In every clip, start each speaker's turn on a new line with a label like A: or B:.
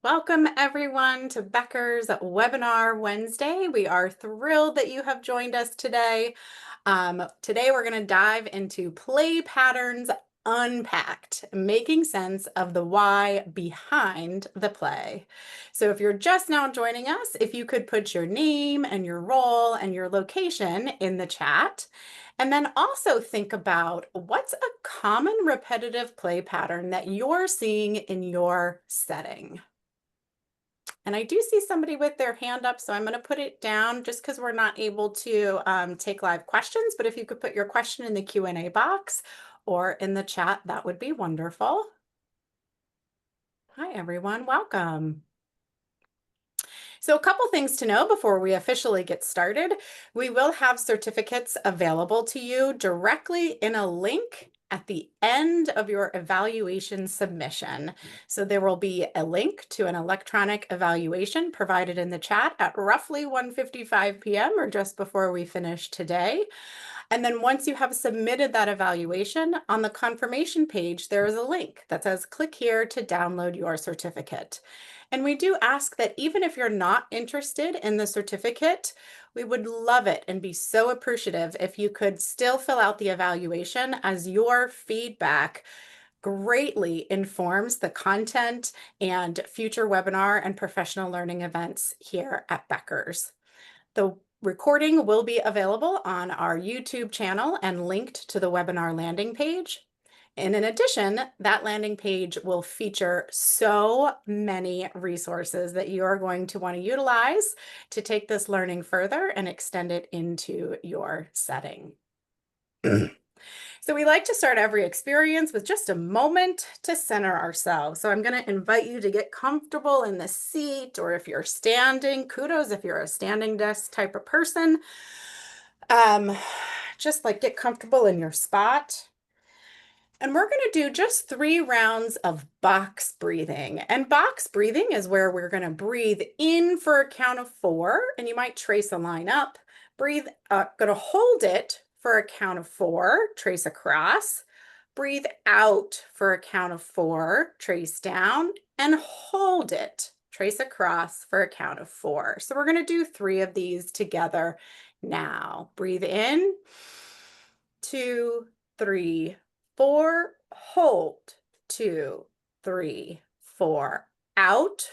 A: Welcome everyone to Becker's Webinar Wednesday. We are thrilled that you have joined us today. Today we're going to dive into play patterns unpacked, making sense of the why behind the play. So if you're just now joining us, if you could put your name and your role and your location in the chat. And then also think about what's a common repetitive play pattern that you're seeing in your setting. And I do see somebody with their hand up, so I'm going to put it down just because we're not able to take live questions. But if you could put your question in the Q&A box or in the chat, that would be wonderful. Hi, everyone. Welcome. So a couple things to know before we officially get started. We will have certificates available to you directly in a link at the end of your evaluation submission. So there will be a link to an electronic evaluation provided in the chat at roughly 1:55 p.m. or just before we finish today. And then once you have submitted that evaluation, on the confirmation page, there is a link that says, click here to download your certificate. And we do ask that even if you're not interested in the certificate, we would love it and be so appreciative if you could still fill out the evaluation, as your feedback greatly informs the content and future webinar and professional learning events here at Becker's. The recording will be available on our YouTube channel and linked to the webinar landing page. And in addition, that landing page will feature so many resources that you are going to want to utilize to take this learning further and extend it into your setting. So we like to start every experience with just a moment to center ourselves. So I'm going to invite you to get comfortable in the seat, or if you're standing, kudos if you're a standing desk type of person. Just like get comfortable in your spot. And we're going to do just 3 rounds of box breathing. And box breathing is where we're going to breathe in for a count of 4, and you might trace a line up. Going to hold it for a count of 4, trace across. Breathe out for a count of 4, trace down, and hold it. Trace across for a count of 4. So we're going to do 3 of these together now. Breathe in, 2, 3, 4, hold, 2, 3, 4, out,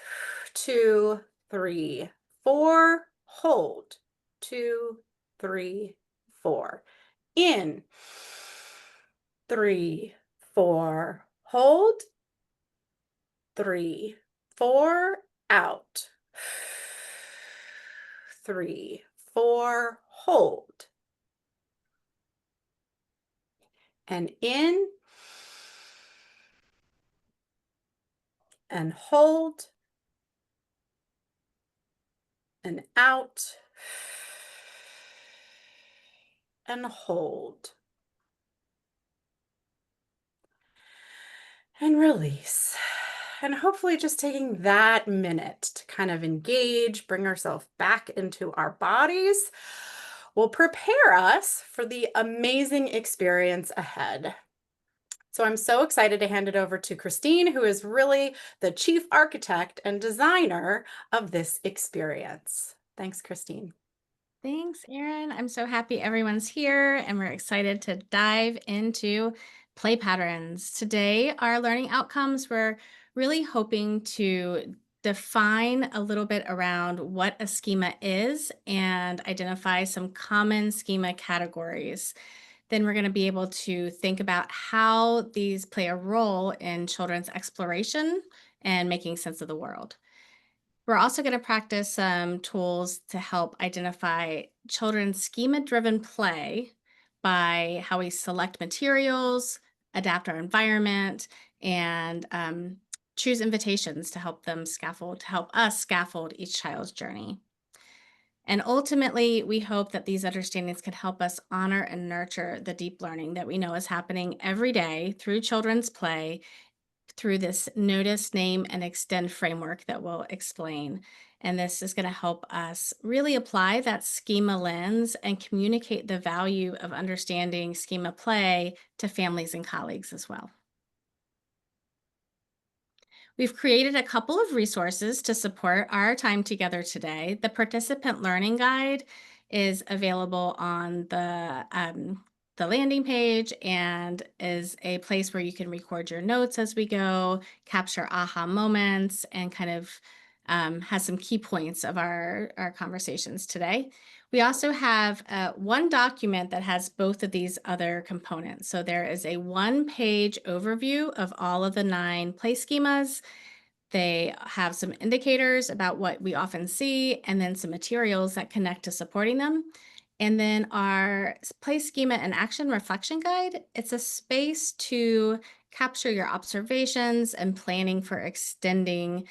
A: 2, 3, 4, hold, 2, 3, 4, in, 3, 4, hold, 3, 4, out, 3, 4, hold, and in, and hold, and out, and hold, and release. And hopefully just taking that minute to kind of engage, bring ourselves back into our bodies will prepare us for the amazing experience ahead. So I'm so excited to hand it over to Christine, who is really the chief architect and designer of this experience. Thanks, Christine.
B: Thanks, Erin. I'm so happy everyone's here, and we're excited to dive into play patterns. Today, our learning outcomes, we're really hoping to define a little bit around what a schema is and identify some common schema categories. Then we're going to be able to think about how these play a role in children's exploration and making sense of the world. We're also going to practice some tools to help identify children's schema-driven play by how we select materials, adapt our environment, and choose invitations to help us scaffold each child's journey. And ultimately, we hope that these understandings can help us honor and nurture the deep learning that we know is happening every day through children's play, through this notice, name, and extend framework that we'll explain. And this is going to help us really apply that schema lens and communicate the value of understanding schema play to families and colleagues as well. We've created a couple of resources to support our time together today. The participant learning guide is available on the landing page and is a place where you can record your notes as we go, capture aha moments, and kind of has some key points of our conversations today. We also have one document that has both of these other components. So there is a one-page overview of all of the 9 play schemas. They have some indicators about what we often see, and then some materials that connect to supporting them. And then our play schema and action reflection guide, it's a space to capture your observations and planning for extending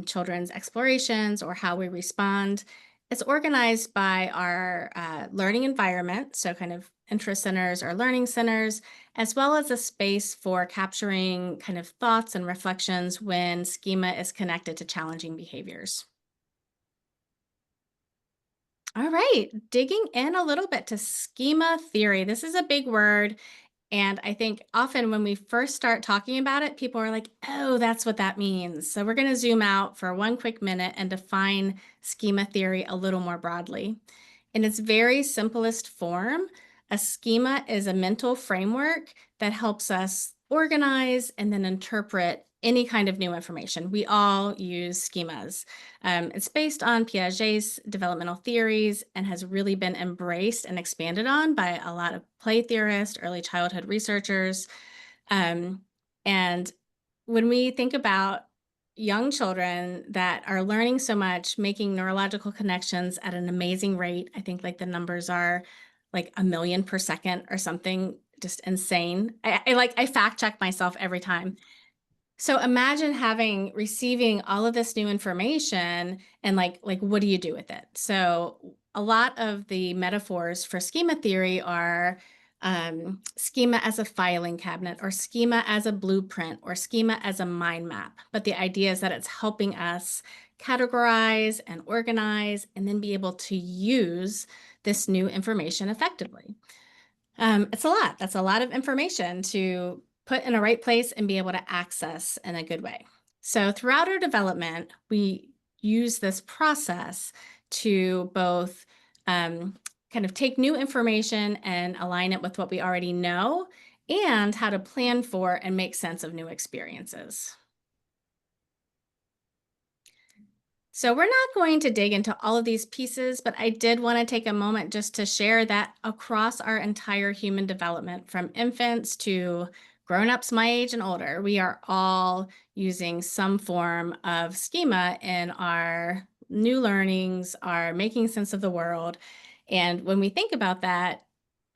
B: children's explorations or how we respond. It's organized by our learning environment, so kind of interest centers or learning centers, as well as a space for capturing kind of thoughts and reflections when schema is connected to challenging behaviors. All right, digging in a little bit to schema theory. This is a big word. And I think often when we first start talking about it, people are like, oh, that's what that means. So we're going to zoom out for one quick minute and define schema theory a little more broadly. In its very simplest form, a schema is a mental framework that helps us organize and then interpret any kind of new information. We all use schemas. It's based on Piaget's developmental theories and has really been embraced and expanded on by a lot of play theorists, early childhood researchers. And when we think about young children that are learning so much, making neurological connections at an amazing rate, I think like the numbers are like 1,000,000 per second or something, just insane. I fact check myself every time. So imagine receiving all of this new information and like what do you do with it? So a lot of the metaphors for schema theory are schema as a filing cabinet or schema as a blueprint or schema as a mind map. But the idea is that it's helping us categorize and organize and then be able to use this new information effectively. It's a lot. That's a lot of information to put in a right place and be able to access in a good way. So throughout our development, we use this process to both kind of take new information and align it with what we already know and how to plan for and make sense of new experiences. So we're not going to dig into all of these pieces, but I did want to take a moment just to share that across our entire human development, from infants to grown-ups my age and older, we are all using some form of schema in our new learnings, our making sense of the world. And when we think about that,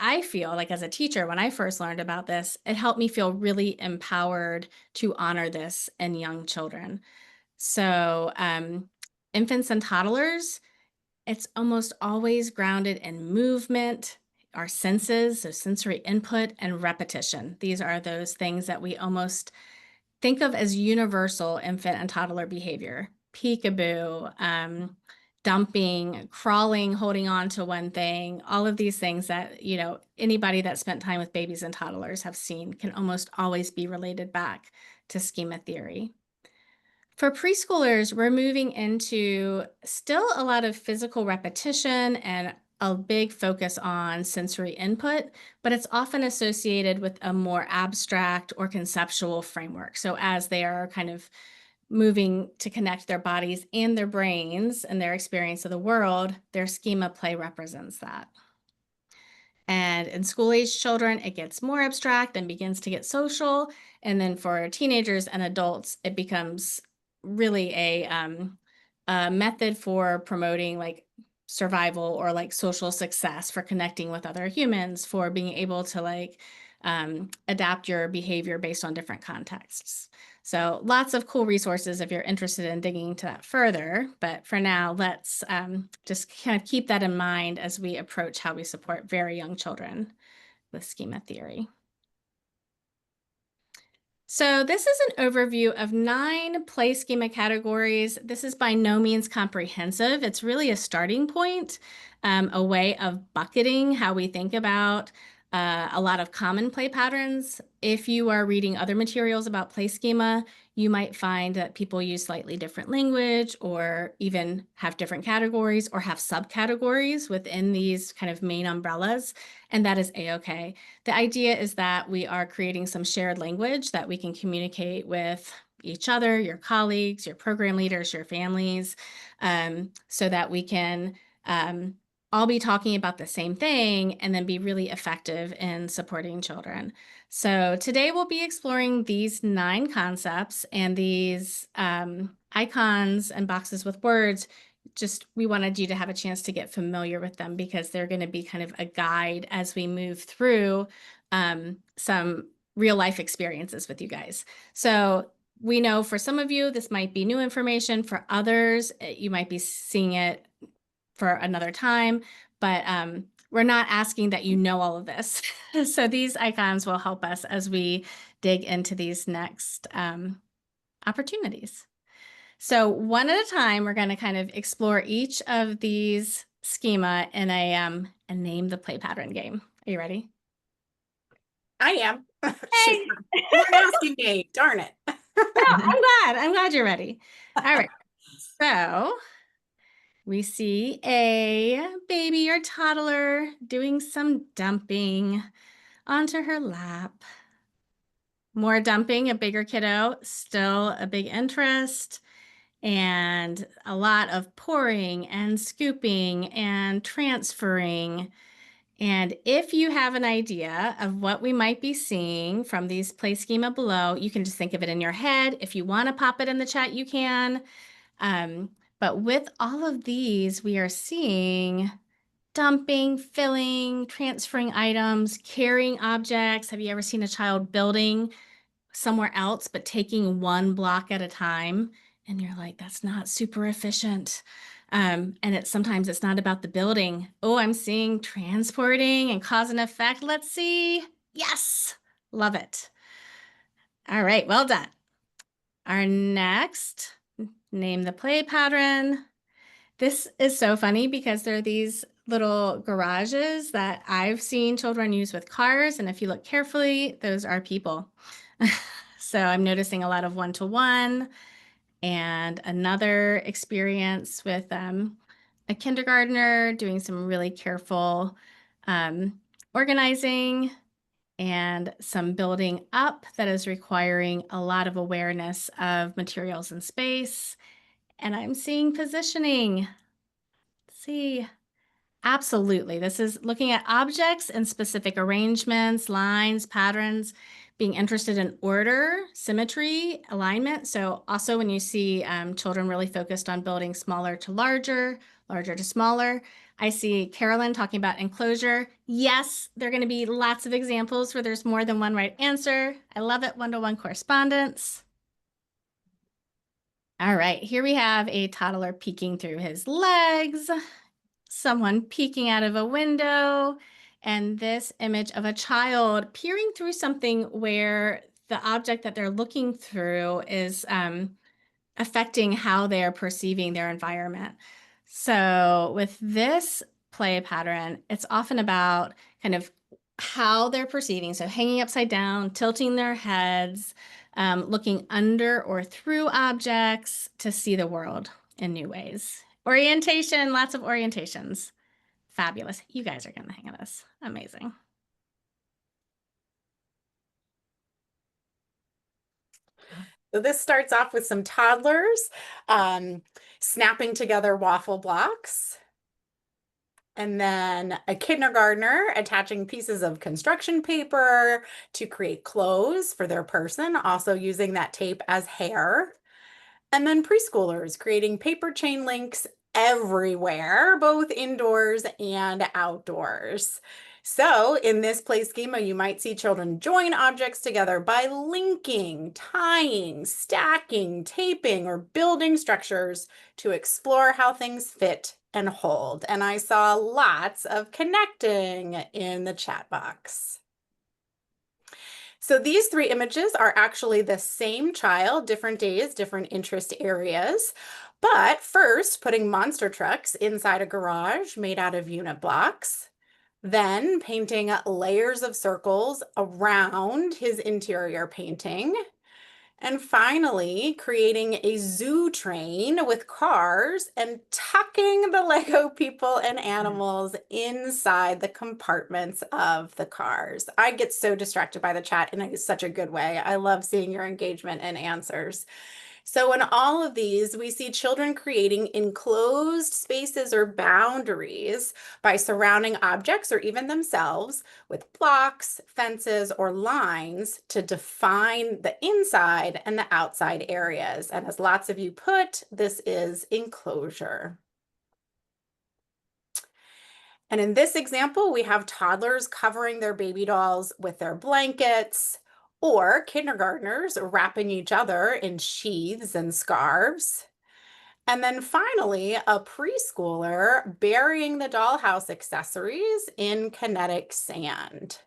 B: I feel like as a teacher, when I first learned about this, it helped me feel really empowered to honor this in young children. So infants and toddlers, it's almost always grounded in movement, our senses, so sensory input and repetition. These are those things that we almost think of as universal infant and toddler behavior. Peekaboo, dumping, crawling, holding on to one thing, all of these things that, anybody that spent time with babies and toddlers have seen can almost always be related back to schema theory. For preschoolers, we're moving into still a lot of physical repetition and a big focus on sensory input, but it's often associated with a more abstract or conceptual framework. So as they are kind of moving to connect their bodies and their brains and their experience of the world, their schema play represents that. And in school-age children, it gets more abstract and begins to get social. And then for teenagers and adults, it becomes really a method for promoting like survival or like social success, for connecting with other humans, for being able to like adapt your behavior based on different contexts. So lots of cool resources if you're interested in digging into that further. But for now, let's just kind of keep that in mind as we approach how we support very young children with schema theory. So this is an overview of 9 play schema categories. This is by no means comprehensive. It's really a starting point, a way of bucketing how we think about a lot of common play patterns. If you are reading other materials about play schema, you might find that people use slightly different language or even have different categories or have subcategories within these kind of main umbrellas, and that is a-okay. The idea is that we are creating some shared language that we can communicate with each other, your colleagues, your program leaders, your families, so that we can all be talking about the same thing and then be really effective in supporting children. So today we'll be exploring these 9 concepts and these icons and boxes with words. Just we wanted you to have a chance to get familiar with them because they're going to be kind of a guide as we move through some real life experiences with you guys. So we know for some of you, this might be new information. For others, you might be seeing it for another time, but we're not asking that you know all of this. So these icons will help us as we dig into these next opportunities. So one at a time, we're going to kind of explore each of these schema in a name the play pattern game. Are you ready?
A: I am. Shoot,
B: Hey!
A: you weren't asking me. Darn it.
B: I'm glad you're ready. All right. So we see a baby or toddler doing some dumping onto her lap. More dumping, a bigger kiddo, still a big interest, and a lot of pouring and scooping and transferring. And if you have an idea of what we might be seeing from these play schema below, you can just think of it in your head. If you want to pop it in the chat, you can. But with all of these, we are seeing dumping, filling, transferring items, carrying objects. Have you ever seen a child building somewhere else, but taking one block at a time? And you're like, that's not super efficient. And sometimes it's not about the building. Oh, I'm seeing transporting and cause and effect. Let's see. Yes, love it. All right, well done. Our next, name the play pattern. This is so funny because there are these little garages that I've seen children use with cars. And if you look carefully, those are people. So I'm noticing a lot of one-to-one and another experience with a kindergartner doing some really careful organizing and some building up that is requiring a lot of awareness of materials and space. And I'm seeing positioning. See, absolutely. This is looking at objects and specific arrangements, lines, patterns, being interested in order, symmetry, alignment. So also when you see children really focused on building smaller to larger, larger to smaller, I see Carolyn talking about enclosure. Yes, there are going to be lots of examples where there's more than one right answer. I love it, one-to-one correspondence. All right, here we have a toddler peeking through his legs, someone peeking out of a window, and this image of a child peering through something where the object that they're looking through is affecting how they're perceiving their environment. So with this play pattern, it's often about kind of how they're perceiving. So hanging upside down, tilting their heads, looking under or through objects to see the world in new ways. Orientation, lots of orientations. Fabulous. You guys are getting the hang of this. Amazing.
A: So this starts off with some toddlers snapping together waffle blocks. And then a kindergartner attaching pieces of construction paper to create clothes for their person, also using that tape as hair. And then preschoolers creating paper chain links everywhere, both indoors and outdoors. So in this play schema, you might see children join objects together by linking, tying, stacking, taping, or building structures to explore how things fit and hold. And I saw lots of connecting in the chat box. So these 3 images are actually the same child, different days, different interest areas. But first, putting monster trucks inside a garage made out of unit blocks. Then painting layers of circles around his interior painting. And finally, creating a zoo train with cars and tucking the Lego people and animals inside the compartments of the cars. I get so distracted by the chat in such a good way. I love seeing your engagement and answers. So in all of these, we see children creating enclosed spaces or boundaries by surrounding objects or even themselves with blocks, fences, or lines to define the inside and the outside areas. And as lots of you put, this is enclosure. And in this example, we have toddlers covering their baby dolls with their blankets, or kindergartners wrapping each other in sheaths and scarves. And then finally, a preschooler burying the dollhouse accessories in kinetic sand.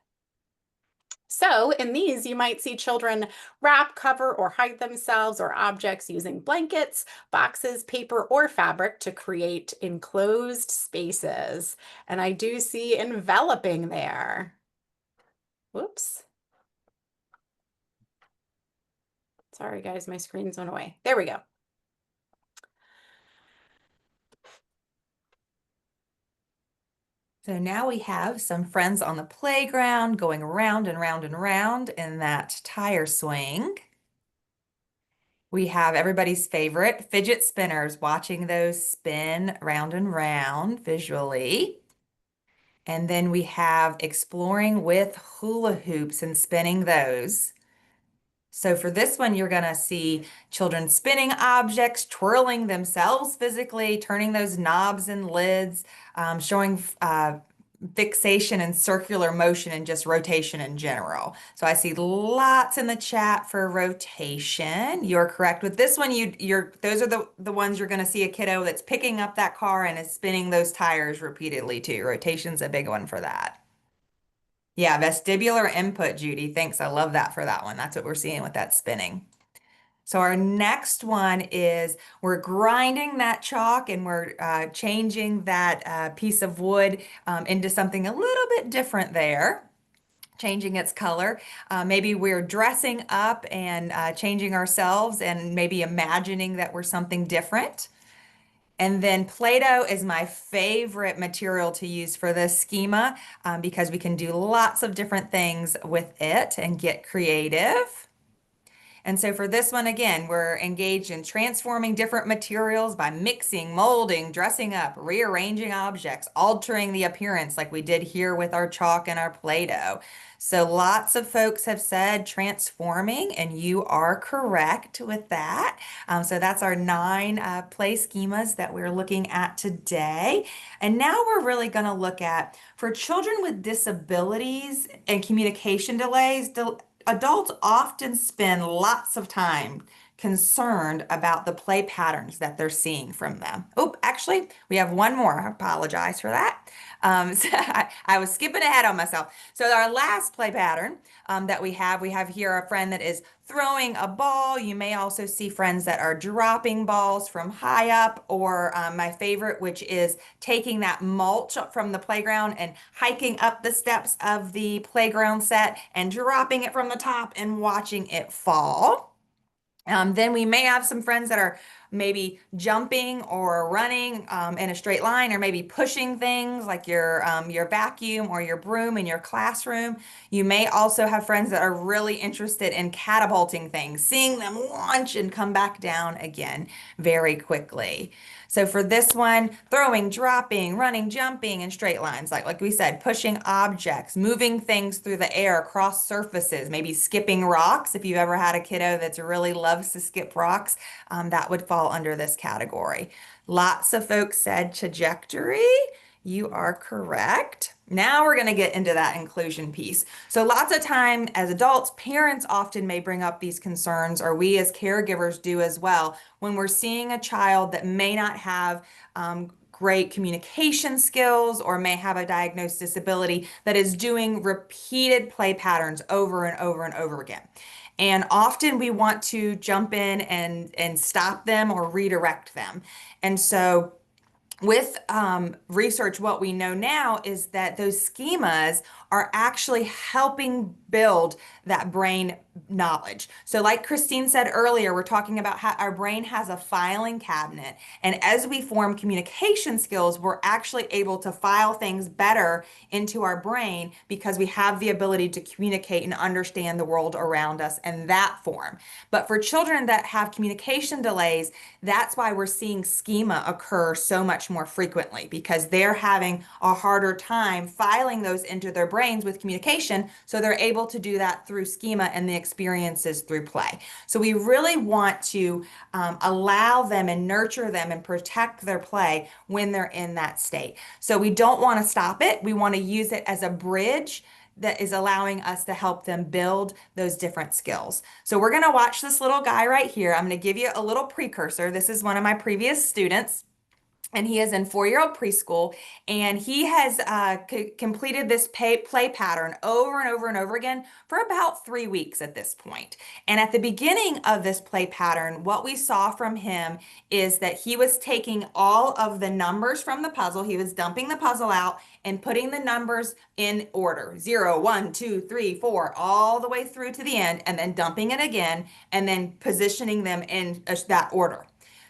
A: So in these, you might see children wrap, cover, or hide themselves or objects using blankets, boxes, paper, or fabric to create enclosed spaces. And I do see enveloping there. Whoops. Sorry, guys, my screen's went away. There we go.
C: So now we have some friends on the playground going around and round and round in that tire swing. We have everybody's favorite fidget spinners, watching those spin round and round visually. And then we have exploring with hula hoops and spinning those. So for this one, you're going to see children spinning objects, twirling themselves physically, turning those knobs and lids, showing fixation and circular motion and just rotation in general. So I see lots in the chat for rotation. You're correct with this one. Those are the ones you're going to see a kiddo that's picking up that car and is spinning those tires repeatedly too. Rotation's a big one for that. Yeah, vestibular input, Judy. Thanks. I love that for that one. That's what we're seeing with that spinning. So our next one is we're grinding that chalk and we're changing that piece of wood into something a little bit different there, changing its color. Maybe we're dressing up and changing ourselves and maybe imagining that we're something different. And then Play-Doh is my favorite material to use for this schema because we can do lots of different things with it and get creative. And so for this one, again, we're engaged in transforming different materials by mixing, molding, dressing up, rearranging objects, altering the appearance like we did here with our chalk and our Play-Doh. So lots of folks have said transforming, and you are correct with that. So that's our 9 play schemas that we're looking at today. And now we're really going to look at for children with disabilities and communication delays, adults often spend lots of time concerned about the play patterns that they're seeing from them. Oh, actually, we have one more. I apologize for that. So I was skipping ahead on myself. So our last play pattern that we have here a friend that is throwing a ball. You may also see friends that are dropping balls from high up, or my favorite, which is taking that mulch from the playground and hiking up the steps of the playground set and dropping it from the top and watching it fall. Then we may have some friends that are maybe jumping or running in a straight line, or maybe pushing things like your vacuum or your broom in your classroom. You may also have friends that are really interested in catapulting things, seeing them launch and come back down again very quickly. So for this one, throwing, dropping, running, jumping in straight lines, like we said, pushing objects, moving things through the air across surfaces, maybe skipping rocks. If you've ever had a kiddo that's really loves to skip rocks, that would fall under this category. Lots of folks said trajectory. You are correct. Now we're going to get into that inclusion piece. So lots of time as adults, parents often may bring up these concerns, or we as caregivers do as well, when we're seeing a child that may not have great communication skills or may have a diagnosed disability that is doing repeated play patterns over and over and over again. And often we want to jump in and stop them or redirect them. And so with research, what we know now is that those schemas are actually helping build that brain knowledge. So, like Christine said earlier, we're talking about how our brain has a filing cabinet. And as we form communication skills, we're actually able to file things better into our brain because we have the ability to communicate and understand the world around us in that form. But for children that have communication delays, that's why we're seeing schema occur so much more frequently because they're having a harder time filing those into their brains with communication. So they're able to do that through schema and the experiences through play. So we really want to allow them and nurture them and protect their play when they're in that state. So we don't want to stop it. We want to use it as a bridge that is allowing us to help them build those different skills. So we're going to watch this little guy right here. I'm going to give you a little precursor. This is one of my previous students. And he is in 4-year-old preschool, and he has completed this play pattern over and over and over again for about 3 weeks at this point. And at the beginning of this play pattern, what we saw from him is that he was taking all of the numbers from the puzzle, he was dumping the puzzle out and putting the numbers in order 0, 1, 2, 3, 4, all the way through to the end, and then dumping it again, and then positioning them in that order.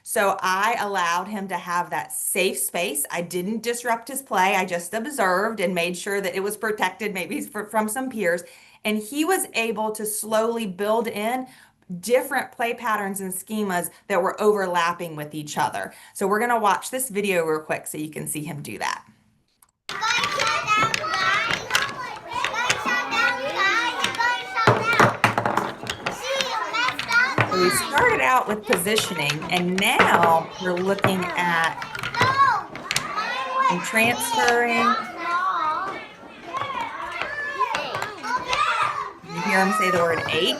C: So I allowed him to have that safe space. I didn't disrupt his play. I just observed and made sure that it was protected, maybe from some peers. And he was able to slowly build in different play patterns and schemas that were overlapping with each other. So we're going to watch this video real quick so you can see him do that. We started out with positioning, and now we're looking at and transferring. You hear him say the word 8.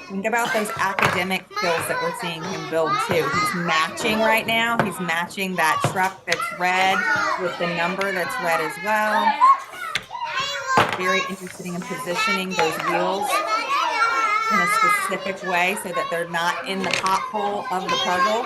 C: Think about those academic skills that we're seeing him build too. He's matching right now. He's matching that truck that's red with the number that's red as well. Very interested in positioning those wheels in a specific way so that they're not in the pothole of the puzzle.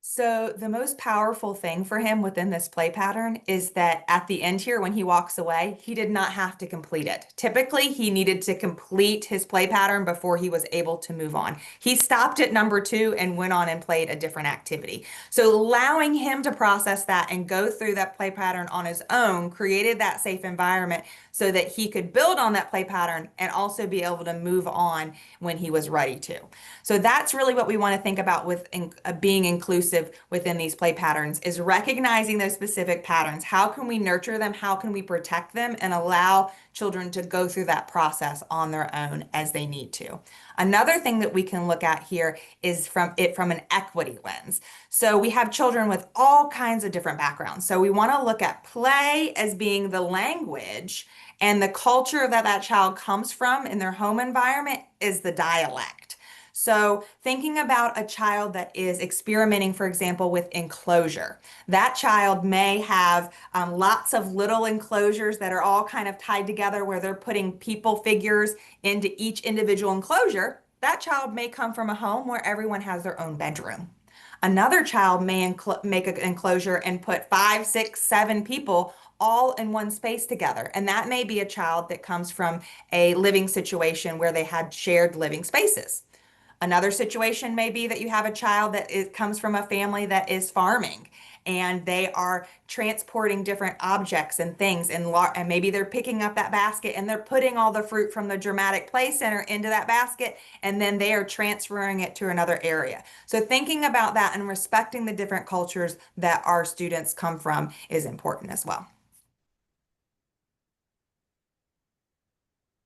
C: So the most powerful thing for him within this play pattern is that at the end here, when he walks away, he did not have to complete it. Typically, he needed to complete his play pattern before he was able to move on. He stopped at number 2 and went on and played a different activity. So allowing him to process that and go through that play pattern on his own created that safe environment so that he could build on that play pattern and also be able to move on when he was ready to. So that's really what we want to think about with being inclusive within these play patterns, is recognizing those specific patterns. How can we nurture them? How can we protect them and allow children to go through that process on their own as they need to? Another thing that we can look at here is from an equity lens. So we have children with all kinds of different backgrounds. So we want to look at play as being the language, and the culture that that child comes from in their home environment is the dialect. So thinking about a child that is experimenting, for example, with enclosure, that child may have lots of little enclosures that are all kind of tied together where they're putting people figures into each individual enclosure. That child may come from a home where everyone has their own bedroom. Another child may make an enclosure and put 5, 6, 7 people all in one space together. And that may be a child that comes from a living situation where they had shared living spaces. Another situation may be that you have a child that comes from a family that is farming, and they are transporting different objects and things, and maybe they're picking up that basket and they're putting all the fruit from the dramatic play center into that basket, and then they are transferring it to another area. So thinking about that and respecting the different cultures that our students come from is important as well.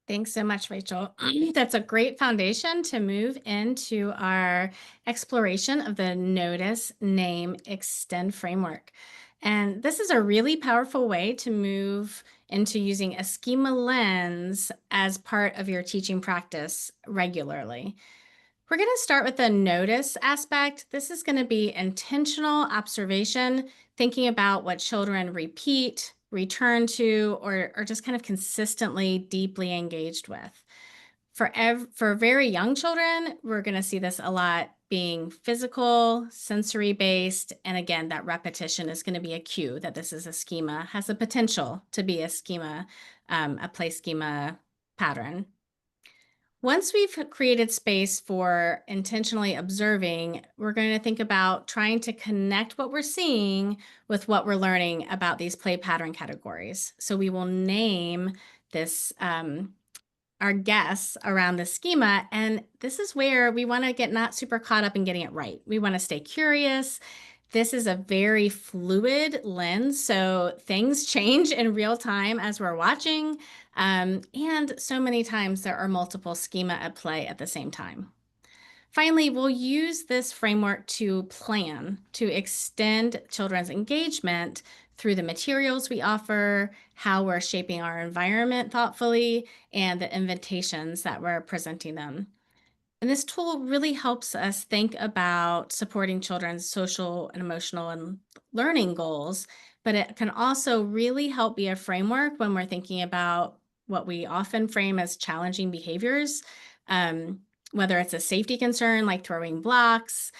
B: Thanks so much, Rachel. That's a great foundation to move into our exploration of the Notice, Name, Extend framework. And this is a really powerful way to move into using a schema lens as part of your teaching practice regularly. We're going to start with the notice aspect. This is going to be intentional observation, thinking about what children repeat, return to, or just kind of consistently deeply engaged with. For very young children, we're going to see this a lot being physical, sensory based. And again, that repetition is going to be a cue that this is a schema, has the potential to be a schema, a play schema pattern. Once we've created space for intentionally observing, we're going to think about trying to connect what we're seeing with what we're learning about these play pattern categories. So we will name this our guests around the schema. And this is where we want to get not super caught up in getting it right. We want to stay curious. This is a very fluid lens, so things change in real time as we're watching. And so many times there are multiple schema at play at the same time. Finally, we'll use this framework to plan, to extend children's engagement through the materials we offer, how we're shaping our environment thoughtfully, and the invitations that we're presenting them. And this tool really helps us think about supporting children's social and emotional and learning goals, but it can also really help be a framework when we're thinking about what we often frame as challenging behaviors, um, whether it's a safety concern like throwing blocks,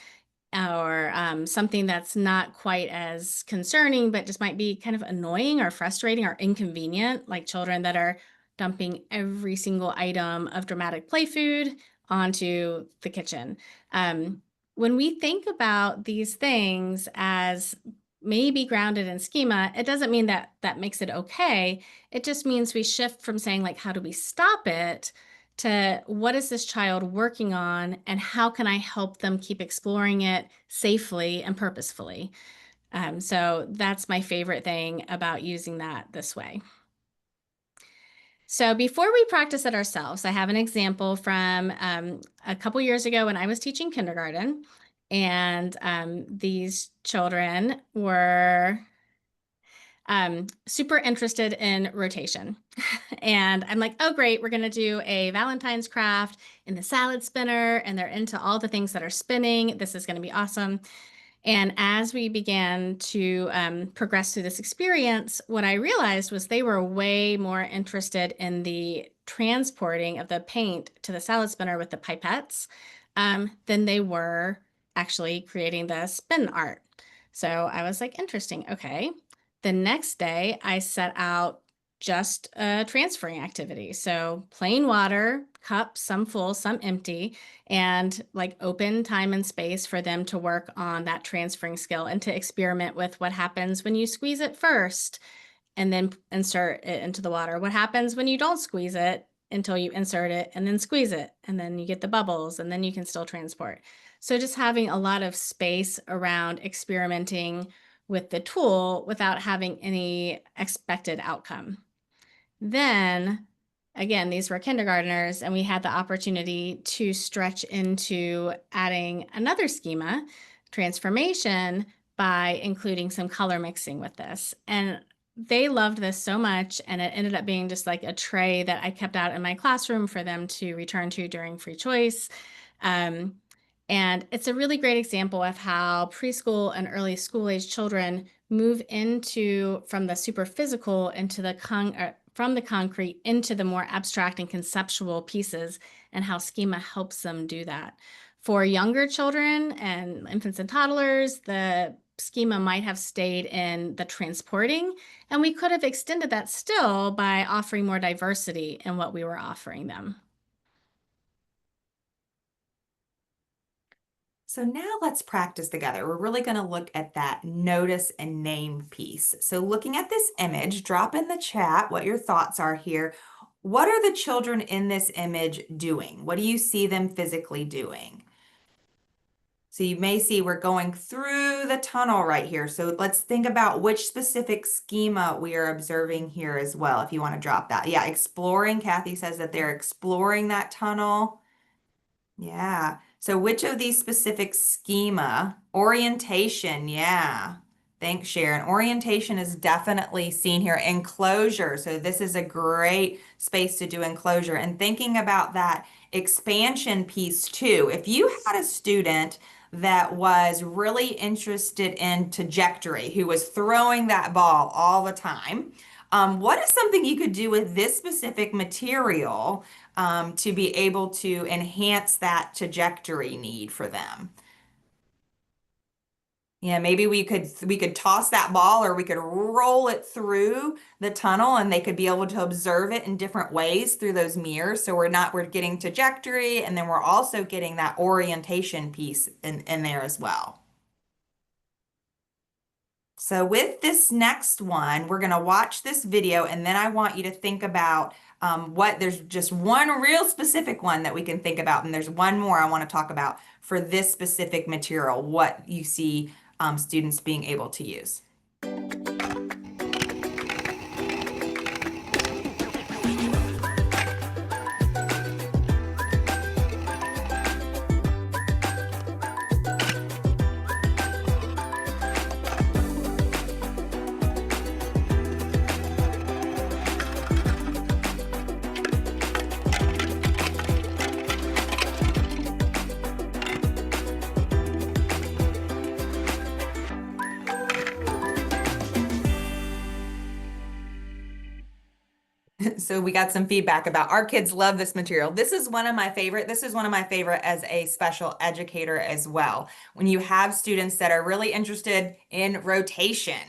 B: or something that's not quite as concerning, but just might be kind of annoying or frustrating or inconvenient, like children that are dumping every single item of dramatic play food onto the kitchen. When we think about these things as maybe grounded in schema, it doesn't mean that that makes it okay. It just means we shift from saying, like, how do we stop it, to what is this child working on and how can I help them keep exploring it safely and purposefully? So that's my favorite thing about using that this way. So before we practice it ourselves, I have an example from a couple years ago when I was teaching kindergarten, and these children were super interested in rotation. And I'm like, oh, great, we're going to do a Valentine's craft in the salad spinner, and they're into all the things that are spinning. This is going to be awesome. And as we began to progress through this experience, what I realized was they were way more interested in the transporting of the paint to the salad spinner with the pipettes than they were actually creating the spin art. So I was like, interesting. Okay. The next day, I set out just a transferring activity. So plain water, cups, some full, some empty, and like open time and space for them to work on that transferring skill and to experiment with what happens when you squeeze it first and then insert it into the water. What happens when you don't squeeze it until you insert it and then squeeze it, and then you get the bubbles, and then you can still transport. So just having a lot of space around experimenting with the tool without having any expected outcome. Then, again, these were kindergartners, and we had the opportunity to stretch into adding another schema, transformation, by including some color mixing with this. And they loved this so much, and it ended up being just like a tray that I kept out in my classroom for them to return to during free choice. And it's a really great example of how preschool and early school age children move into from the super physical into the from the concrete into the more abstract and conceptual pieces, and how schema helps them do that. For younger children and infants and toddlers, the schema might have stayed in the transporting, and we could have extended that still by offering more diversity in what we were offering them.
C: So now let's practice together. We're really going to look at that notice and name piece. So looking at this image, drop in the chat what your thoughts are here. What are the children in this image doing? What do you see them physically doing? So you may see we're going through the tunnel right here. So let's think about which specific schema we are observing here as well, if you want to drop that. Yeah, exploring. Kathy says that they're exploring that tunnel. Yeah. So which of these specific schema, orientation, yeah. Thanks, Sharon. Orientation is definitely seen here. Enclosure. So this is a great space to do enclosure. And thinking about that expansion piece too. If you had a student that was really interested in trajectory, who was throwing that ball all the time. What is something you could do with this specific material to be able to enhance that trajectory need for them? Yeah, maybe we could toss that ball or we could roll it through the tunnel and they could be able to observe it in different ways through those mirrors. So we're getting trajectory and then we're also getting that orientation piece in there as well. So with this next one, we're going to watch this video and then I want you to think about there's just one real specific one that we can think about. And there's one more I want to talk about for this specific material, what you see students being able to use. So we got some feedback about our kids love this material. This is one of my favorite. This is one of my favorite as a special educator as well. When you have students that are really interested in rotation,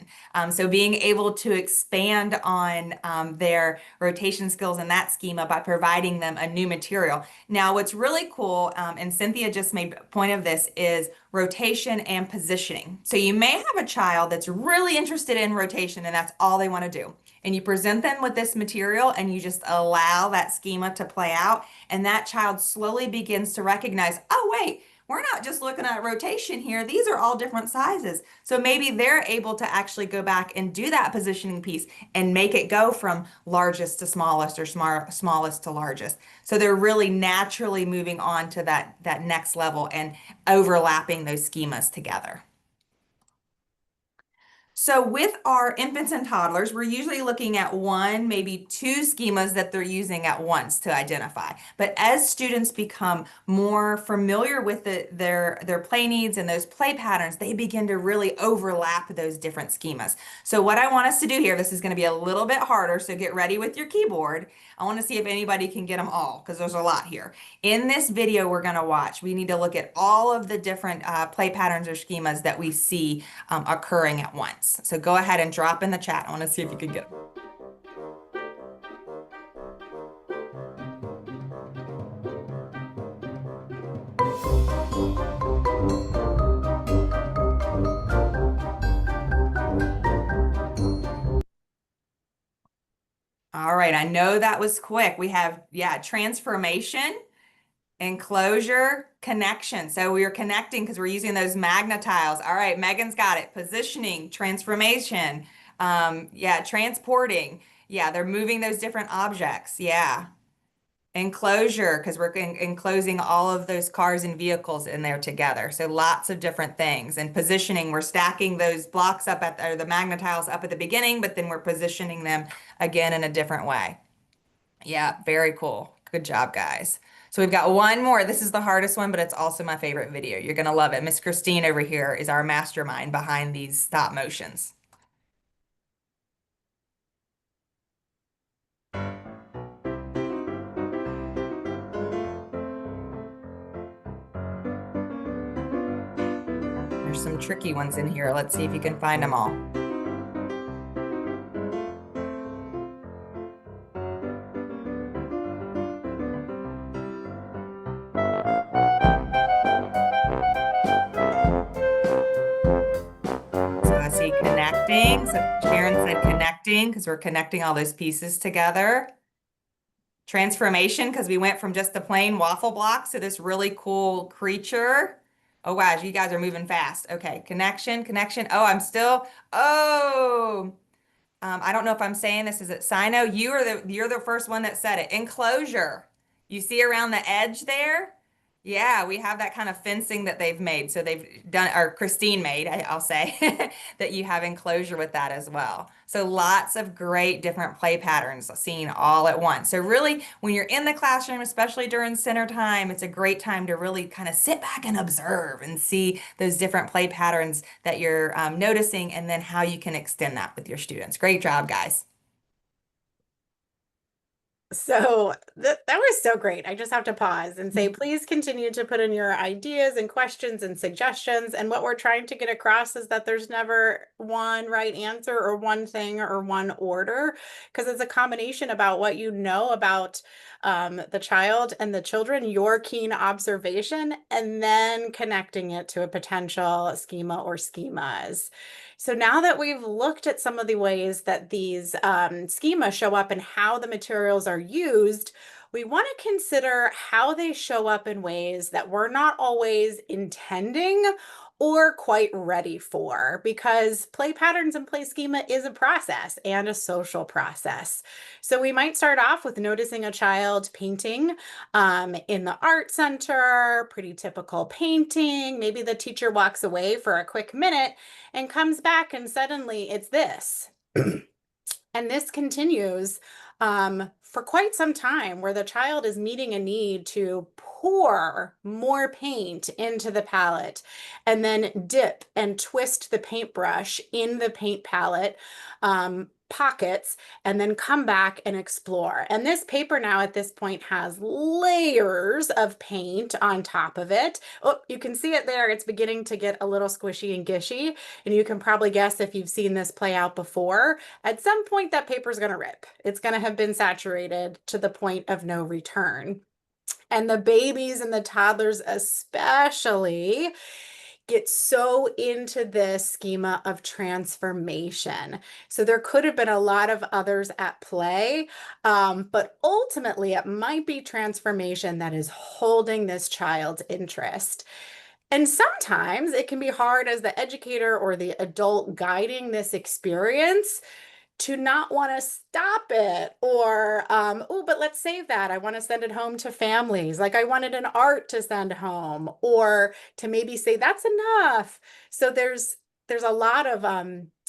C: so being able to expand on their rotation skills in that schema by providing them a new material. Now, what's really cool, and Cynthia just made a point of this, is rotation and positioning. So you may have a child that's really interested in rotation and that's all they want to do. And you present them with this material and you just allow that schema to play out. And that child slowly begins to recognize, oh, wait, we're not just looking at rotation here. These are all different sizes. So maybe they're able to actually go back and do that positioning piece and make it go from largest to smallest or smallest to largest. So they're really naturally moving on to that next level and overlapping those schemas together. So with our infants and toddlers, we're usually looking at one, maybe two schemas that they're using at once to identify. But as students become more familiar with their play needs and those play patterns, they begin to really overlap those different schemas. So what I want us to do here, this is going to be a little bit harder, so get ready with your keyboard. I want to see if anybody can get them all because there's a lot here. In this video we're going to watch, we need to look at all of the different play patterns or schemas that we see occurring at once. So go ahead and drop in the chat. I want to see if you can get them. All right, I know that was quick. We have, transformation, enclosure, connection. So we are connecting because we're using those magnetiles. All right, Megan's got it. Positioning, transformation, transporting. Yeah, they're moving those different objects. Yeah. Enclosure, because we're enclosing all of those cars and vehicles in there together. So lots of different things. And positioning, we're stacking those blocks up or the magnetiles up at the beginning, but then we're positioning them again in a different way. Yeah, very cool. Good job, guys. So we've got one more. This is the hardest one, but it's also my favorite video. You're going to love it. Miss Christine over here is our mastermind behind these stop motions. There's some tricky ones in here. Let's see if you can find them all. So I see connecting. So Sharon said connecting because we're connecting all those pieces together. Transformation because we went from just the plain waffle blocks to this really cool creature. Oh, wow, you guys are moving fast. Okay, connection. Oh, I don't know if I'm saying this. Is it Sino? You're the first one that said it. Enclosure. You see around the edge there? Yeah, we have that kind of fencing that they've made. So they've done, or Christine made, I'll say, that you have enclosure with that as well. So lots of great different play patterns seen all at once. So really, when you're in the classroom, especially during center time, it's a great time to really kind of sit back and observe and see those different play patterns that you're noticing and then how you can extend that with your students. Great job, guys.
A: So that was so great. I just have to pause and say, please continue to put in your ideas and questions and suggestions. And what we're trying to get across is that there's never one right answer or one thing or one order, because it's a combination about what you know about the child and the children, your keen observation, and then connecting it to a potential schema or schemas. So now that we've looked at some of the ways that these schemas show up and how the materials are used, we want to consider how they show up in ways that we're not always intending or quite ready for, because play patterns and play schema is a process and a social process. So we might start off with noticing a child painting in the art center, pretty typical painting. Maybe the teacher walks away for a quick minute and comes back and suddenly it's this. And this continues for quite some time, where the child is meeting a need to pour more paint into the palette and then dip and twist the paintbrush in the paint palette pockets and then come back and explore. And this paper now at this point has layers of paint on top of it. Oh, you can see it there. It's beginning to get a little squishy and gishy. And you can probably guess, if you've seen this play out before, at some point that paper is going to rip. It's going to have been saturated to the point of no return. And the babies and the toddlers especially get so into this schema of transformation. So there could have been a lot of others at play, but ultimately it might be transformation that is holding this child's interest. And sometimes it can be hard as the educator or the adult guiding this experience to not want to stop it, or oh, but let's save that, I want to send it home to families, like I wanted an art to send home, or to maybe say that's enough. So there's a lot of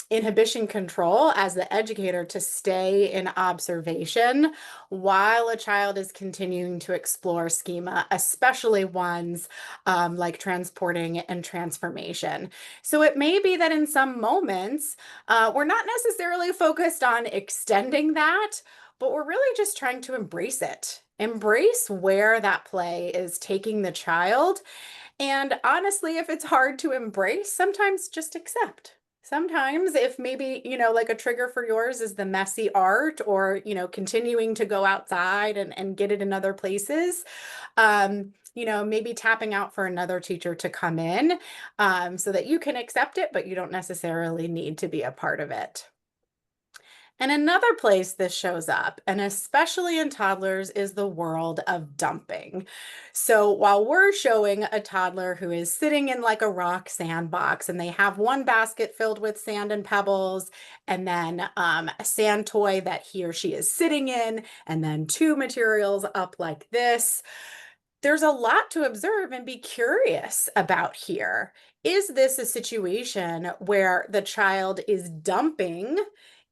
A: inhibition control as the educator to stay in observation while a child is continuing to explore schema, especially ones like transporting and transformation. So it may be that in some moments we're not necessarily focused on extending that, but we're really just trying to embrace it. Embrace where that play is taking the child. And honestly, if it's hard to embrace, sometimes just accept. Sometimes, if maybe, like a trigger for yours is the messy art, or, continuing to go outside and get it in other places, maybe tapping out for another teacher to come in so that you can accept it, but you don't necessarily need to be a part of it. And another place this shows up, and especially in toddlers, is the world of dumping. So while we're showing a toddler who is sitting in like a rock sandbox, and they have one basket filled with sand and pebbles, and then a sand toy that he or she is sitting in, and then two materials up like this, there's a lot to observe and be curious about here. Is this a situation where the child is dumping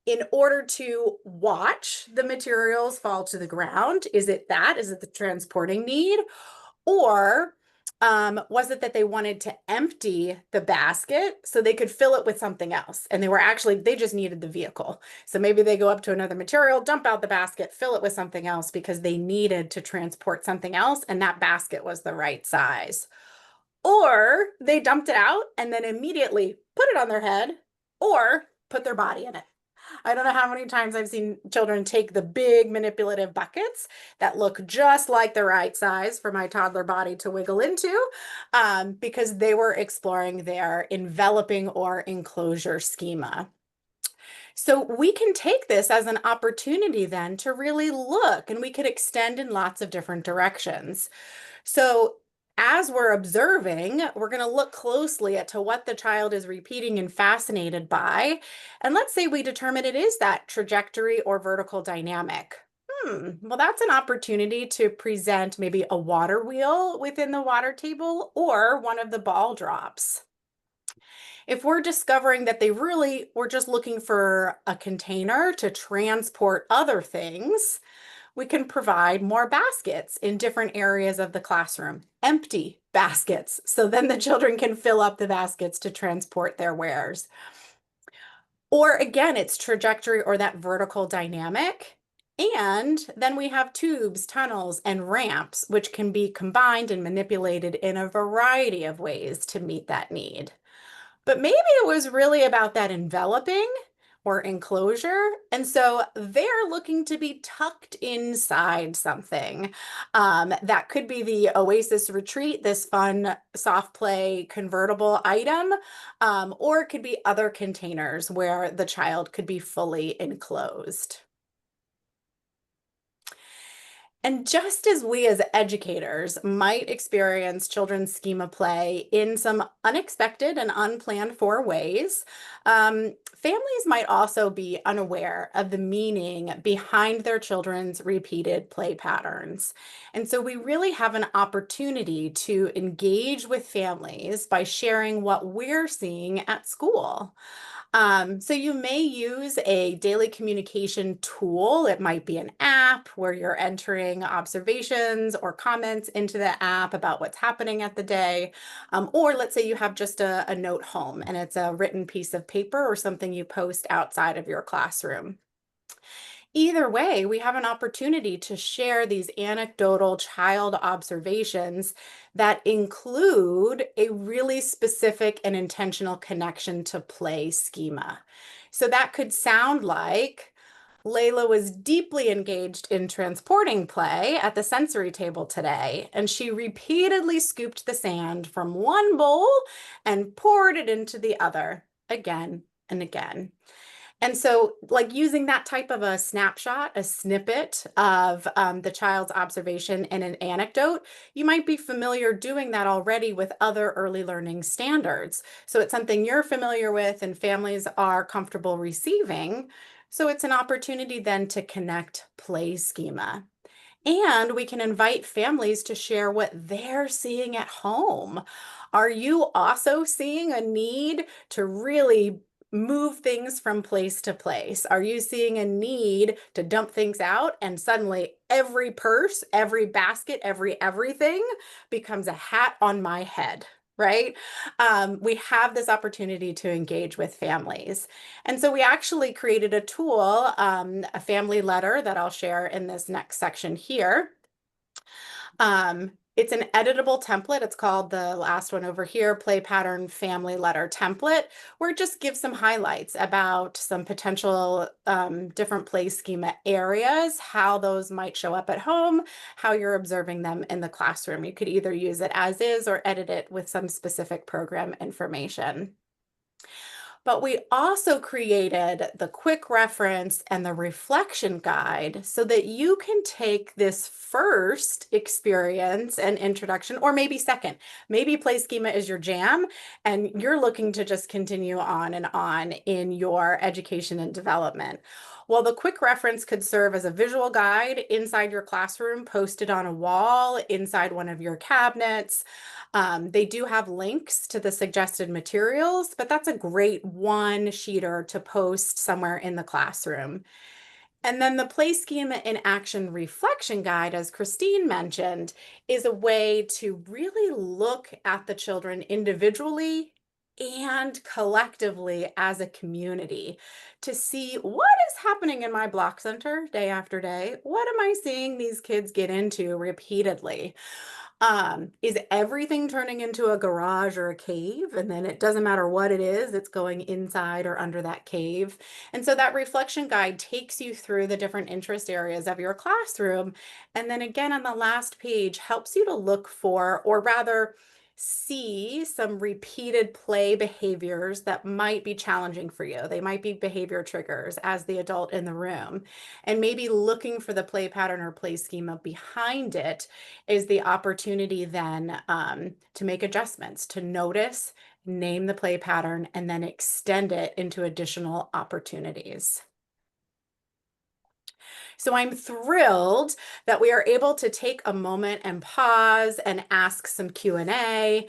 A: in order to watch the materials fall to the ground? Is it that? Is it the transporting need? Or was it that they wanted to empty the basket so they could fill it with something else? And they just needed the vehicle. So maybe they go up to another material, dump out the basket, fill it with something else because they needed to transport something else, and that basket was the right size. Or they dumped it out and then immediately put it on their head or put their body in it. I don't know how many times I've seen children take the big manipulative buckets that look just like the right size for my toddler body to wiggle into, because they were exploring their enveloping or enclosure schema. So we can take this as an opportunity then to really look, and we could extend in lots of different directions. So as we're observing, we're going to look closely at to what the child is repeating and fascinated by. And let's say we determine it is that trajectory or vertical dynamic. Well, that's an opportunity to present maybe a water wheel within the water table or one of the ball drops. If we're discovering that they really were just looking for a container to transport other things, we can provide more baskets in different areas of the classroom, empty baskets. So then the children can fill up the baskets to transport their wares. Or again, it's trajectory or that vertical dynamic. And then we have tubes, tunnels, and ramps, which can be combined and manipulated in a variety of ways to meet that need. But maybe it was really about that enveloping or enclosure. And so they're looking to be tucked inside something. That could be the Oasis Retreat, this fun soft play convertible item, or it could be other containers where the child could be fully enclosed. And just as we as educators might experience children's schema play in some unexpected and unplanned for ways, families might also be unaware of the meaning behind their children's repeated play patterns. And so we really have an opportunity to engage with families by sharing what we're seeing at school. So you may use a daily communication tool. It might be an app where you're entering observations or comments into the app about what's happening at the day. Or let's say you have just a note home and it's a written piece of paper or something you post outside of your classroom. Either way, we have an opportunity to share these anecdotal child observations that include a really specific and intentional connection to play schema. So that could sound like Layla was deeply engaged in transporting play at the sensory table today, and she repeatedly scooped the sand from one bowl and poured it into the other again and again. And so, like using that type of a snapshot, a snippet of the child's observation in an anecdote, you might be familiar doing that already with other early learning standards. So it's something you're familiar with and families are comfortable receiving. So it's an opportunity then to connect play schema. And we can invite families to share what they're seeing at home. Are you also seeing a need to really move things from place to place? Are you seeing a need to dump things out and suddenly every purse, every basket, every everything becomes a hat on my head? Right? We have this opportunity to engage with families. And so we actually created a tool, a family letter that I'll share in this next section here. It's an editable template. It's called the last one over here, Play Pattern Family Letter Template, where it just gives some highlights about some potential different play schema areas, how those might show up at home, how you're observing them in the classroom. You could either use it as is or edit it with some specific program information. But we also created the quick reference and the reflection guide so that you can take this first experience and introduction, or maybe second. Maybe play schema is your jam, and you're looking to just continue on and on in your education and development. Well, the quick reference could serve as a visual guide inside your classroom, posted on a wall, inside one of your cabinets. They do have links to the suggested materials, but that's a great one-sheeter to post somewhere in the classroom. And then the Play Schema in Action Reflection Guide, as Christine mentioned, is a way to really look at the children individually and collectively as a community to see what is happening in my block center day after day. What am I seeing these kids get into repeatedly? Is everything turning into a garage or a cave? And then it doesn't matter what it is, it's going inside or under that cave. And so that reflection guide takes you through the different interest areas of your classroom. And then again, on the last page, helps you to look for, or rather, see some repeated play behaviors that might be challenging for you. They might be behavior triggers as the adult in the room. And maybe looking for the play pattern or play schema behind it is the opportunity then to make adjustments, to notice, name the play pattern, and then extend it into additional opportunities. So I'm thrilled that we are able to take a moment and pause and ask some Q&A,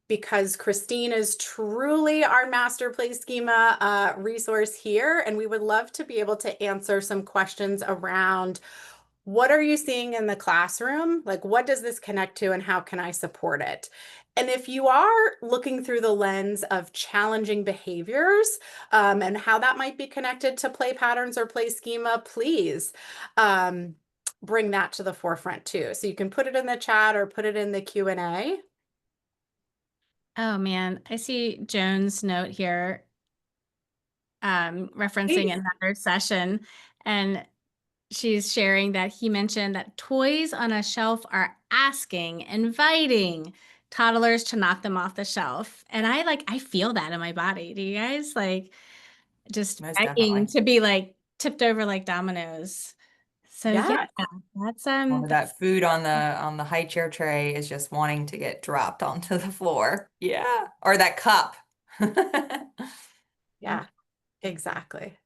A: because Christine is truly our master play schema resource here, and we would love to be able to answer some questions around what are you seeing in the classroom? Like, what does this connect to, and how can I support it? And if you are looking through the lens of challenging behaviors, and how that might be connected to play patterns or play schema, please bring that to the forefront too. So you can put it in the chat or put it in the Q&A.
B: Oh man, I see Joan's note here, referencing
A: Please.
B: another session, and she's sharing that he mentioned that toys on a shelf are asking, inviting toddlers to knock them off the shelf. And I feel that in my body. Do you guys just
C: Most
B: begging
C: definitely.
B: to be tipped over like dominoes? So yeah,
A: Yes.
C: Or
B: that's
C: that food on the high chair tray is just wanting to get dropped onto the floor. Yeah. Or that cup.
A: Yeah, exactly.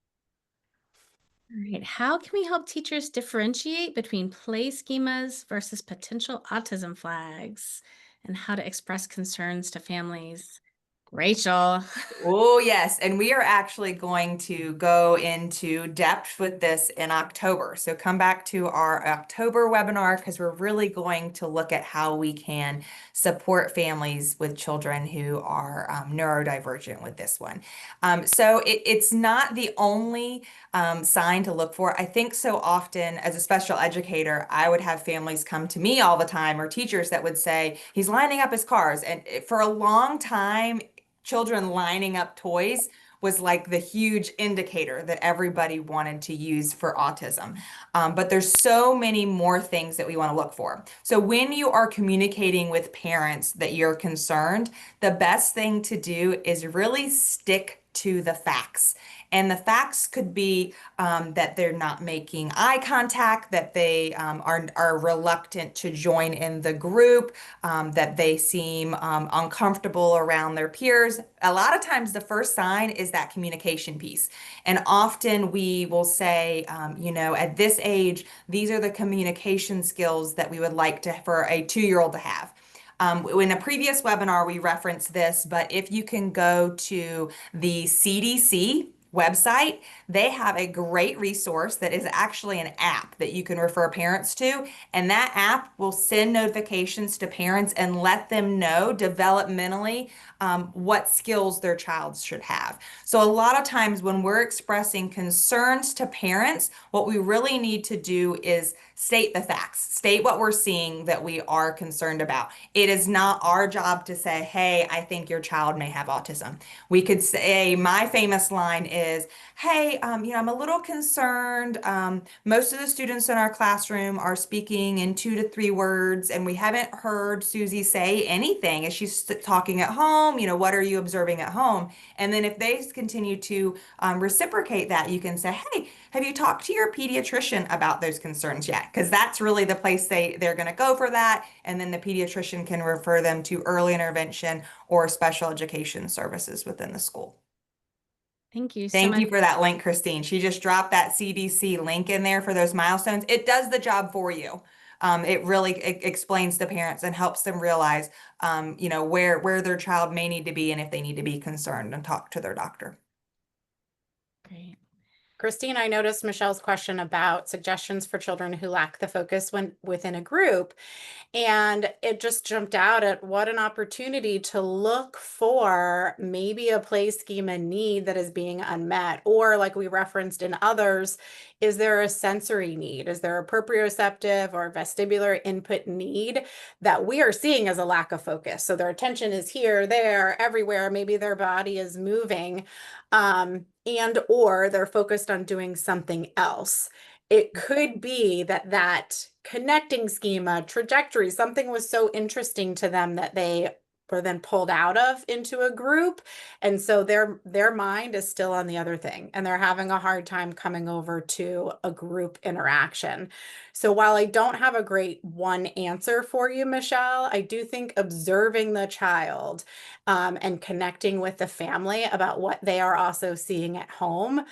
B: all right. How can we help teachers differentiate between play schemas versus potential autism flags, and how to express concerns to families? Rachel.
C: Oh, yes. And we are actually going to go into depth with this in October. So come back to our October webinar because we're really going to look at how we can support families with children who are neurodivergent with this one. So it's not the only sign to look for. I think so often as a special educator, I would have families come to me all the time, or teachers that would say, he's lining up his cars. And for a long time, children lining up toys was like the huge indicator that everybody wanted to use for autism. But there's so many more things that we want to look for. So when you are communicating with parents that you're concerned, the best thing to do is really stick to the facts. And the facts could be that they're not making eye contact, that they are reluctant to join in the group, that they seem uncomfortable around their peers. A lot of times, the first sign is that communication piece. And often we will say, at this age, these are the communication skills that we would like for a 2-year-old to have. In a previous webinar, we referenced this, but if you can go to the CDC website, they have a great resource that is actually an app that you can refer parents to. And that app will send notifications to parents and let them know developmentally what skills their child should have. So a lot of times when we're expressing concerns to parents, what we really need to do is state the facts, state what we're seeing that we are concerned about. It is not our job to say, hey, I think your child may have autism. We could say, my famous line is, hey, I'm a little concerned. Most of the students in our classroom are speaking in 2 to 3 words, and we haven't heard Susie say anything. Is she talking at home? What are you observing at home? And then if they continue to reciprocate that, you can say, hey, have you talked to your pediatrician about those concerns yet? Because that's really the place they're going to go for that. And then the pediatrician can refer them to early intervention or special education services within the school.
B: Thank you so
C: Thank
B: much.
C: you for that link, Christine. She just dropped that CDC link in there for those milestones. It does the job for you. It really explains to parents and helps them realize, where their child may need to be and if they need to be concerned and talk to their doctor.
B: Great.
A: Christine, I noticed Michelle's question about suggestions for children who lack the focus when within a group. And it just jumped out at what an opportunity to look for maybe a play schema need that is being unmet. Or like we referenced in others, is there a sensory need? Is there a proprioceptive or vestibular input need that we are seeing as a lack of focus? So their attention is here, there, everywhere. Maybe their body is moving, and or they're focused on doing something else. It could be that connecting schema, trajectory, something was so interesting to them that they were then pulled out of into a group. And so their mind is still on the other thing, and they're having a hard time coming over to a group interaction. So while I don't have a great one answer for you, Michelle, I do think observing the child and connecting with the family about what they are also seeing at home,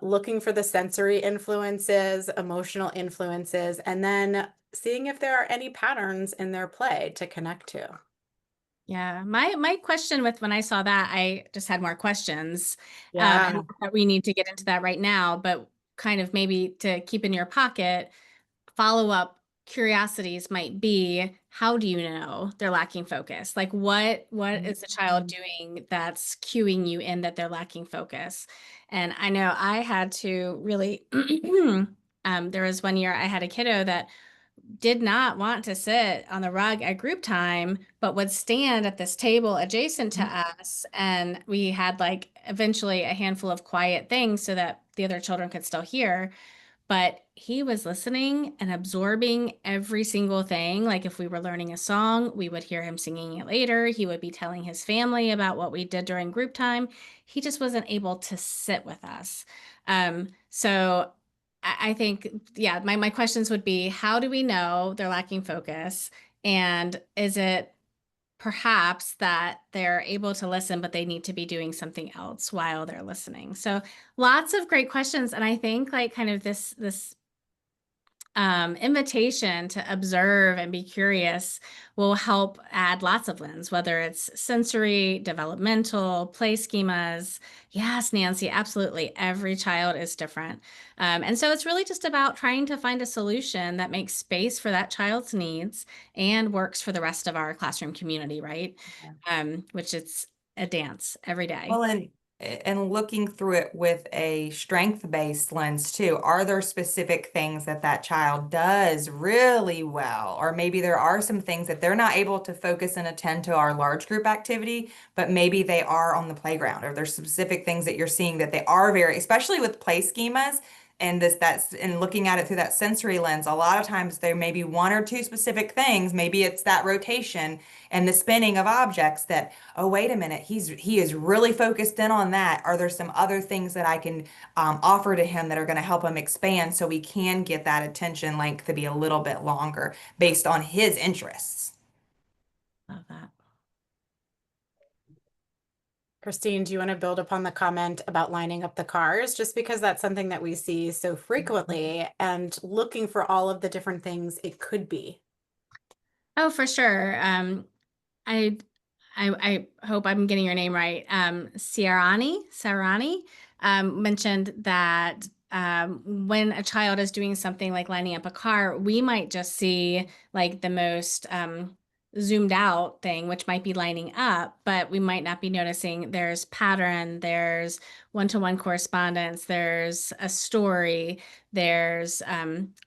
A: looking for the sensory influences, emotional influences, and then seeing if there are any patterns in their play to connect to.
B: Yeah, my question with when I saw that, I just had more questions. And
A: Yeah.
B: not that we need to get into that right now, but kind of maybe to keep in your pocket, follow-up curiosities might be, how do you know they're lacking focus? Like what is the child doing that's cueing you in that they're lacking focus? And I know I had to really there was one year I had a kiddo that did not want to sit on the rug at group time, but would stand at this table adjacent to us. And we had like eventually a handful of quiet things so that the other children could still hear. But he was listening and absorbing every single thing. Like if we were learning a song, we would hear him singing it later. He would be telling his family about what we did during group time. He just wasn't able to sit with us. So I think, yeah, my questions would be, how do we know they're lacking focus? And is it perhaps that they're able to listen, but they need to be doing something else while they're listening? So lots of great questions. And I think like kind of this invitation to observe and be curious will help add lots of lens, whether it's sensory, developmental, play schemas. Yes, Nancy, absolutely. Every child is different. And so it's really just about trying to find a solution that makes space for that child's needs and works for the rest of our classroom community, right? Which it's a dance every day.
C: Well, and looking through it with a strength-based lens too, are there specific things that that child does really well? Or maybe there are some things that they're not able to focus and attend to our large group activity, but maybe they are on the playground, or there's specific things that you're seeing that they are very, especially with play schemas. And that's and looking at it through that sensory lens, a lot of times there may be one or two specific things. Maybe it's that rotation and the spinning of objects that, oh, wait a minute, he is really focused in on that. Are there some other things that I can offer to him that are going to help him expand so we can get that attention length to be a little bit longer based on his interests?
B: Love that.
A: Christine, do you want to build upon the comment about lining up the cars? Just because that's something that we see so frequently, and looking for all of the different things it could be.
B: Oh, for sure. I I hope I'm getting your name right. Sarani, mentioned that when a child is doing something like lining up a car, we might just see like the most zoomed out thing, which might be lining up, but we might not be noticing there's pattern, there's one-to-one correspondence, there's a story, there's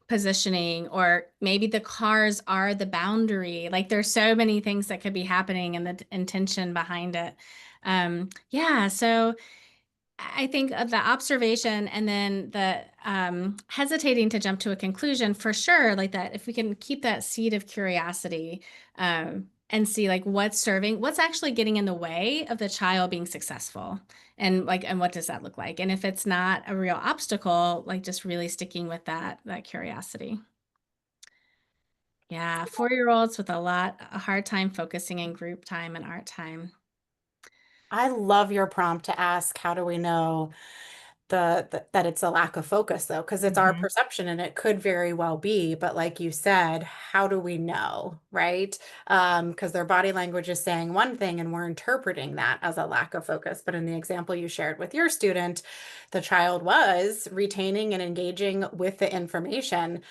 B: positioning, or maybe the cars are the boundary. Like there's so many things that could be happening and the intention behind it. Yeah, so I think the observation and then the hesitating to jump to a conclusion for sure, like that, if we can keep that seed of curiosity and see like what's serving, what's actually getting in the way of the child being successful, and like, and what does that look like? And if it's not a real obstacle, like just really sticking with that curiosity. Yeah, 4-year-olds with a hard time focusing in group time and art time.
A: I love your prompt to ask, how do we know that it's a lack of focus though? Because it's our
C: Mhm.
A: perception and it could very well be, but like you said, how do we know, right? Because their body language is saying one thing and we're interpreting that as a lack of focus. But in the example you shared with your student, the child was retaining and engaging with the information.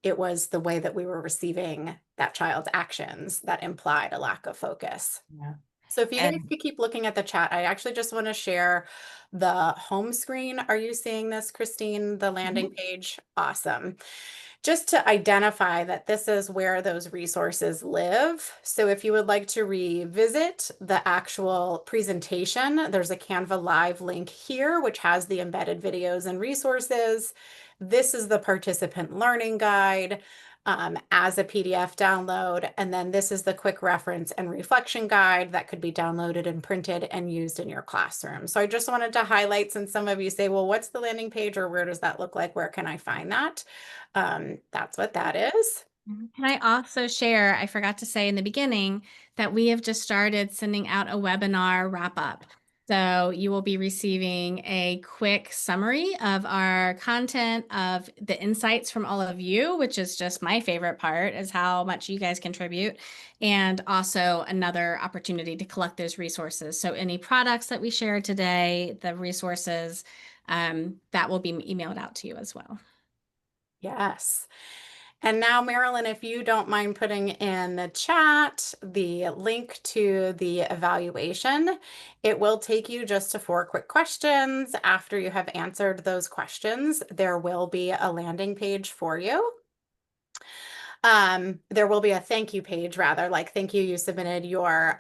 A: It was the way that we were receiving that child's actions that implied a lack of focus.
C: Yeah.
A: So if you guys
C: And
A: could keep looking at the chat, I actually just want to share the home screen. Are you seeing this, Christine? The landing
C: mhm.
A: page? Awesome. Just to identify that this is where those resources live. So if you would like to revisit the actual presentation, there's a Canva Live link here, which has the embedded videos and resources. This is the participant learning guide. as a PDF download. And then this is the quick reference and reflection guide that could be downloaded and printed and used in your classroom. So I just wanted to highlight, since some of you say, well, what's the landing page, or where does that look like? Where can I find that? That's what that is.
B: Can I also share, I forgot to say in the beginning that we have just started sending out a webinar wrap up. So you will be receiving a quick summary of our content, of the insights from all of you, which is just my favorite part, is how much you guys contribute, and also another opportunity to collect those resources. So any products that we shared today, the resources, that will be emailed out to you as well.
A: Yes. And now, Marilyn, if you don't mind putting in the chat the link to the evaluation, it will take you just to 4 quick questions. After you have answered those questions, there will be a landing page for you. There will be a thank you page, rather, like, thank you, you submitted your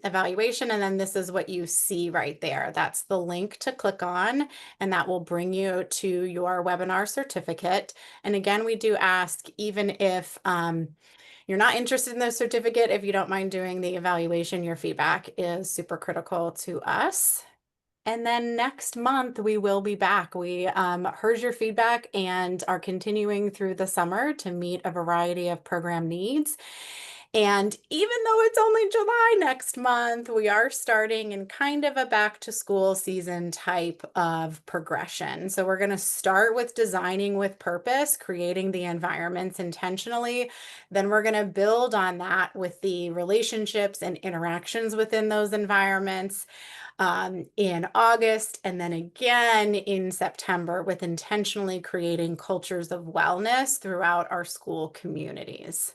A: evaluation, and then this is what you see right there. That's the link to click on, and that will bring you to your webinar certificate. And again, we do ask, even if you're not interested in the certificate, if you don't mind doing the evaluation, your feedback is super critical to us. And then next month, we will be back. We heard your feedback and are continuing through the summer to meet a variety of program needs. And even though it's only July next month, we are starting in kind of a back to school season type of progression. So we're going to start with designing with purpose, creating the environments intentionally. Then we're going to build on that with the relationships and interactions within those environments in August, and then again in September with intentionally creating cultures of wellness throughout our school communities.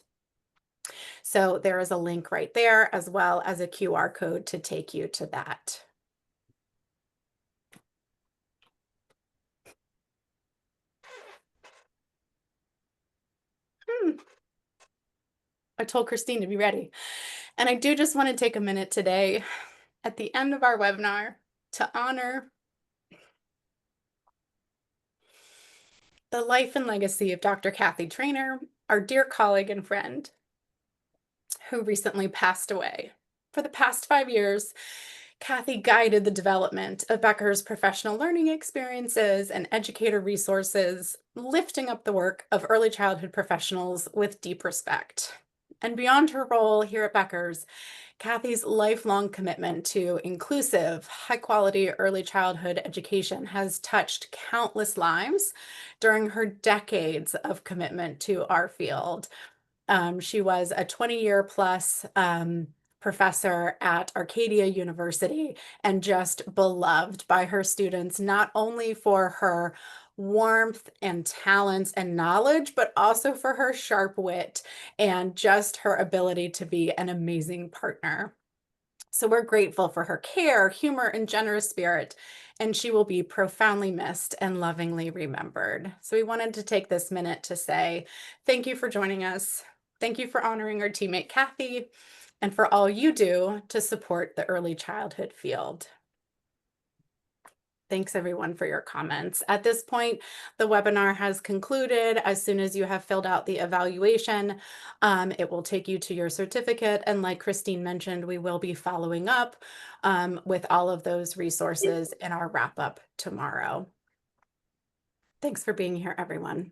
A: So there is a link right there, as well as a QR code to take you to that. I told Christine to be ready. And I do just want to take a minute today at the end of our webinar to honor the life and legacy of Dr. Kathy Trainer, our dear colleague and friend, who recently passed away. For the past 5 years, Kathy guided the development of Becker's professional learning experiences and educator resources, lifting up the work of early childhood professionals with deep respect. And beyond her role here at Becker's, Kathy's lifelong commitment to inclusive, high-quality early childhood education has touched countless lives during her decades of commitment to our field. She was a 20-year plus professor at Arcadia University and just beloved by her students, not only for her warmth and talents and knowledge, but also for her sharp wit and just her ability to be an amazing partner. So we're grateful for her care, humor, and generous spirit, and she will be profoundly missed and lovingly remembered. So we wanted to take this minute to say thank you for joining us. Thank you for honoring our teammate Kathy, and for all you do to support the early childhood field. Thanks everyone for your comments. At this point, the webinar has concluded. As soon as you have filled out the evaluation, it will take you to your certificate. And like Christine mentioned, we will be following up with all of those resources in our wrap up tomorrow. Thanks for being here, everyone.